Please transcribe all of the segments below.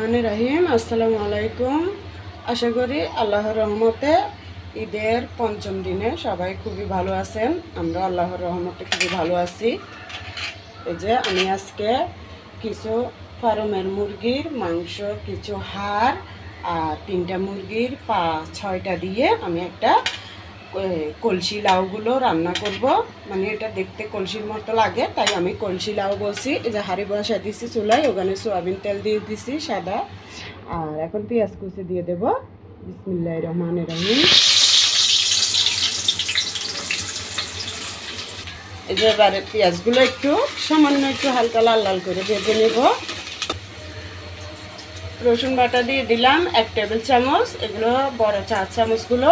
রহমানির রহিম। আসসালামু আলাইকুম। আশা করি আল্লাহর রহমতে ঈদের পঞ্চম দিনে সবাই খুবই ভালো আছেন। আমরা আল্লাহর রহমতে খুবই ভালো আছি। এই যে আমি আজকে কিছু ফার্মের মুরগির মাংস, কিছু হাড় আর 3টা মুরগির পা 6টা দিয়ে আমি একটা কলসি লাউগুলো রান্না করব। মানে এটা দেখতে কলসির মতো লাগে, তাই আমি কলসি লাউ বলছি। এই যে হাঁড়ি বসা দিছি চুলায়, ওখানে সোয়াবিন তেল দিয়ে দিছি সাদা। আর এখন পেঁয়াজ কুচি দিয়ে দেব। বিসমিল্লাহির রহমানির রহিম। এই যে এবারে পেঁয়াজগুলো একটু সামান্য একটু হালকা লাল লাল করে ভেজে নেব। রসুন বাটা দিয়ে দিলাম 1 টেবিল চামচ, এগুলো বড় 4 চামচগুলো।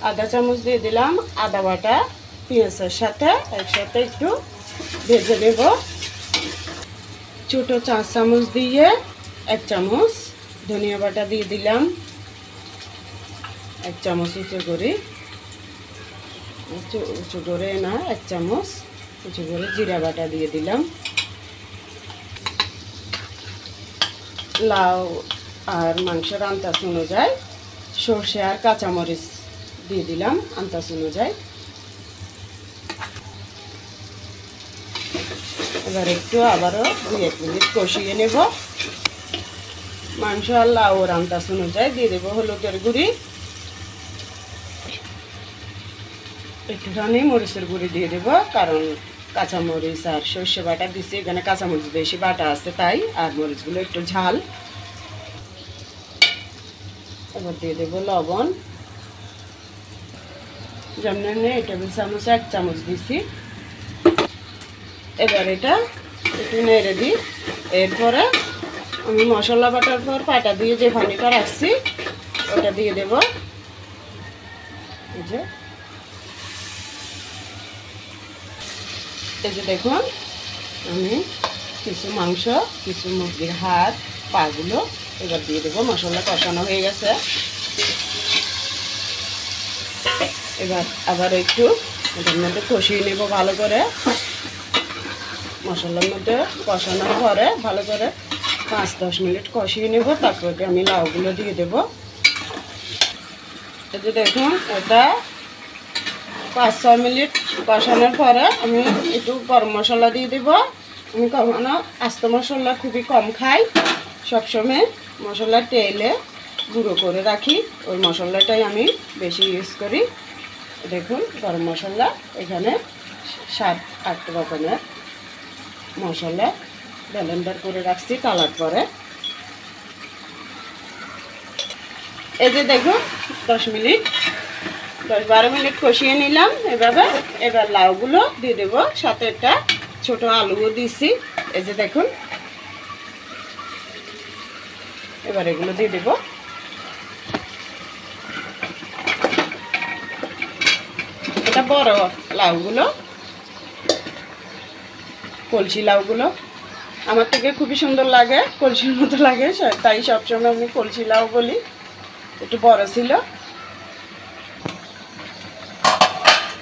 আধা চামচ দিয়ে দিলাম আদা বাটা পেঁয়াজের সাথে একসাথে একটু ভেজে নেব। ছোটো 4 চামচ দিয়ে 1 চামচ ধনিয়া বাটা দিয়ে দিলাম, 1 চামচ উঁচু করে না 1 চামচ উঁচু করে জিরা বাটা দিয়ে দিলাম। লাউ আর মাংসের আন্দাজ অনুযায়ী সর্ষে আর কাঁচামরিচ দিয়ে দিলাম আন্দাজ অনুযায়ী। এবার একটু আবারও 2-1 মিনিট কষিয়ে নেব। মাংস আর লাউর আন্দাজ অনুযায়ী দিয়ে দেবো হলুদের গুঁড়ি, একটুখানি মরিচের গুঁড়ি দিয়ে দেবো, কারণ কাঁচামরিচ আর সর্ষে বাটা দিচ্ছি, এখানে কাঁচামরিচ বেশি বাটা আছে তাই, আর মরিচগুলো একটু ঝাল। এবার দিয়ে দেবো লবণ, যেমন 1 টেবিল চামচ 1 চামচ দিচ্ছি। এবার এটা একটু নেড়ে দিই। এরপরে আমি মশলা বাটার পর পাটা দিয়ে যে পানিটা রাখছি ওটা দিয়ে দেব। এই যে দেখুন, আমি কিছু মাংস, কিছু মুরগির হাড় পাগুলো এবার দিয়ে দেবো। মশলা কষানো হয়ে গেছে। এবার আবার একটু এটার মধ্যে কষিয়ে নেব ভালো করে। মশলার মধ্যে কষানোর পরে ভালো করে 5-10 মিনিট কষিয়ে নেব। তারপরে আমি লাউগুলো দিয়ে দেব। এই যে দেখুন, এটা 5-6 মিনিট কষানোর পরে আমি একটু গরম মশলা দিয়ে দেব। আমি কখনো আস্ত মশলা খুবই কম খাই, সবসময় মশলা তেলে গুঁড়ো করে রাখি, ওই মশলাটাই আমি বেশি ইউজ করি। দেখুন গরম মশলা এখানে 7-8 রকমের মশলা ব্লেন্ডার করে রাখছি কালার পরে। এই যে দেখুন 10-12 মিনিট কষিয়ে নিলাম এভাবে। এবার লাউগুলো দিয়ে দেবো, সাথে একটা ছোট আলুও দিছি। এই যে দেখুন, এবার এগুলো দিয়ে দেবো। এটা বড় লাউগুলো, কলসি লাউগুলো আমার থেকে খুবই সুন্দর লাগে, কলসির মতো লাগে, তাই সবসময় আমি কলসি লাউ বলি। একটু বড় ছিল।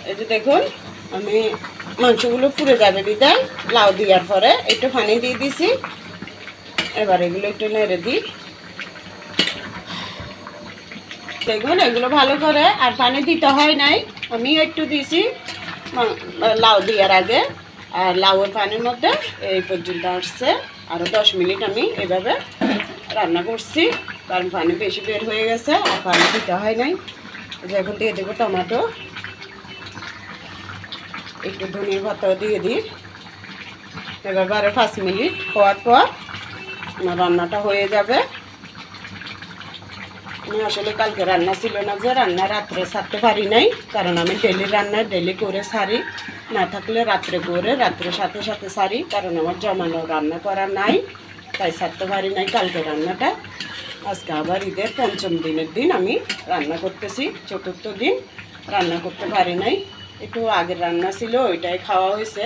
এই যে দেখুন, আমি মাংসগুলো পুড়ে যাবে বিদায় লাউ দেওয়ার পরে একটু পানি দিয়ে দিছি। এবার এগুলো একটু নেড়ে দিই। দেখুন এগুলো ভালো করে আর পানি দিতে হয় নাই, আমি একটু দিছি লাউ দেওয়ার আগে। আর লাউয়ের পানির মধ্যে এই পর্যন্ত আসছে। আরও 10 মিনিট আমি এভাবে রান্না করছি, কারণ পানি বেশি বের হয়ে গেছে আর পানি দিতে হয় নাই। এখন দিয়ে দেবো টমেটো, একটু ধনিয়া পাতাও দিয়ে দিই। এবার 5 মিনিট হওয়ার পর আমার রান্নাটা হয়ে যাবে। আমি আসলে কালকে রান্না ছিল না, যে রান্না রাত্রে ছাড়তে পারি নাই, কারণ আমি ডেলি রান্না ডেলি করে সারি, না থাকলে রাত্রে করে রাত্রে সাথে সাথে সারি, কারণ আমার জমানো রান্না করা নাই, তাই ছাড়তে পারি নাই কালকে রান্নাটা। আজকে আবার ঈদের পঞ্চম দিনের দিন আমি রান্না করতেছি, 4র্থ দিন রান্না করতে পারি নাই। একটু আগের রান্না ছিল ওইটাই খাওয়া হয়েছে।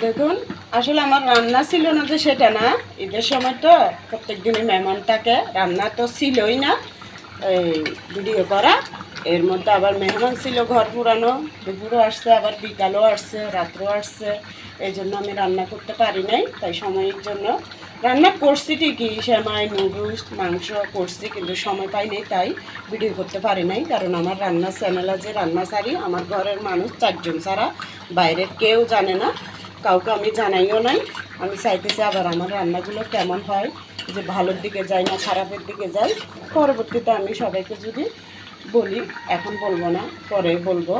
দেখুন আসলে আমার রান্না ছিল না যে সেটা না, ঈদের সময় তো প্রত্যেক দিনই মেহমান থাকে, রান্না তো ছিলই না। এই ভিডিও করা এর মধ্যে আবার মেহমান ছিল ঘর পুরানো, দুপুরও আসছে, আবার বিকালও আসছে, রাত্রেও আসছে। এই জন্য আমি রান্না করতে পারি নাই, তাই সময়ের জন্য রান্না করছি ঠিকই, সেমাই নুডলস মাংস করছি, কিন্তু সময় পাইনি তাই ভিডিও করতে পারি নাই। কারণ আমার রান্না চ্যানেল আছে, রান্না সারি আমার ঘরের মানুষ 4 জন ছাড়া বাইরের কেউ জানে না, কাউকে আমি জানাইও নাই। আমি চাইতেছি আবার আমার রান্নাগুলো কেমন হয়, যে ভালোর দিকে যায় না খারাপের দিকে যায়, পরবর্তীতে আমি সবাইকে যদি বলি, এখন বলবো না, পরে বলবো।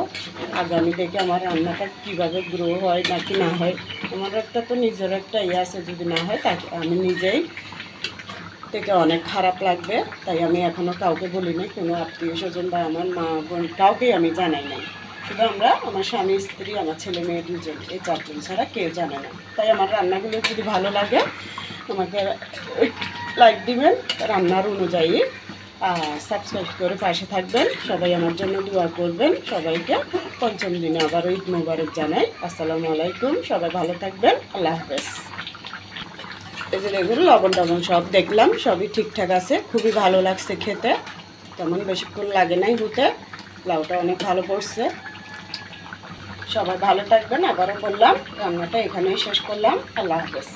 আগামী দেখে আমার রান্নাটা কীভাবে গ্রো হয় নাকি না হয়। আমার একটা তো নিজের একটা ইয়ে আছে, যদি না হয় তাকে আমি নিজেই থেকে অনেক খারাপ লাগবে, তাই আমি এখনও কাউকে বলি নাই, কোনো আত্মীয় স্বজন বা আমার মা বোন কাউকেই আমি জানাই নাই। শুধু আমরা, আমার স্বামী স্ত্রী, আমার ছেলে মেয়ে 2 জন, এই 4 জন ছাড়া কেউ জানে না। তাই আমার রান্নাগুলো যদি ভালো লাগে আমাকে লাইক দিবেন রান্নার অনুযায়ী, সাবস্ক্রাইব করে পাশে থাকবেন। সবাই আমার জন্য দোয়া করবেন। সবাইকে পঞ্চম দিনে আবার ঈদ মোবারক জানাই। আসসালামু আলাইকুম, সবাই ভালো থাকবেন, আল্লাহ হাফেজ। এই যে দেখুন লবণ টবণ সব দেখলাম, সবই ঠিকঠাক আছে, খুবই ভালো লাগছে খেতে, তেমন বেশিক্ষণ লাগে নাই হতে। লাউটা অনেক ভালো পড়ছে। সবাই ভালো থাকবেন, আবারও বললাম রান্নাটা এখানেই শেষ করলাম, আল্লাহ হাফেজ।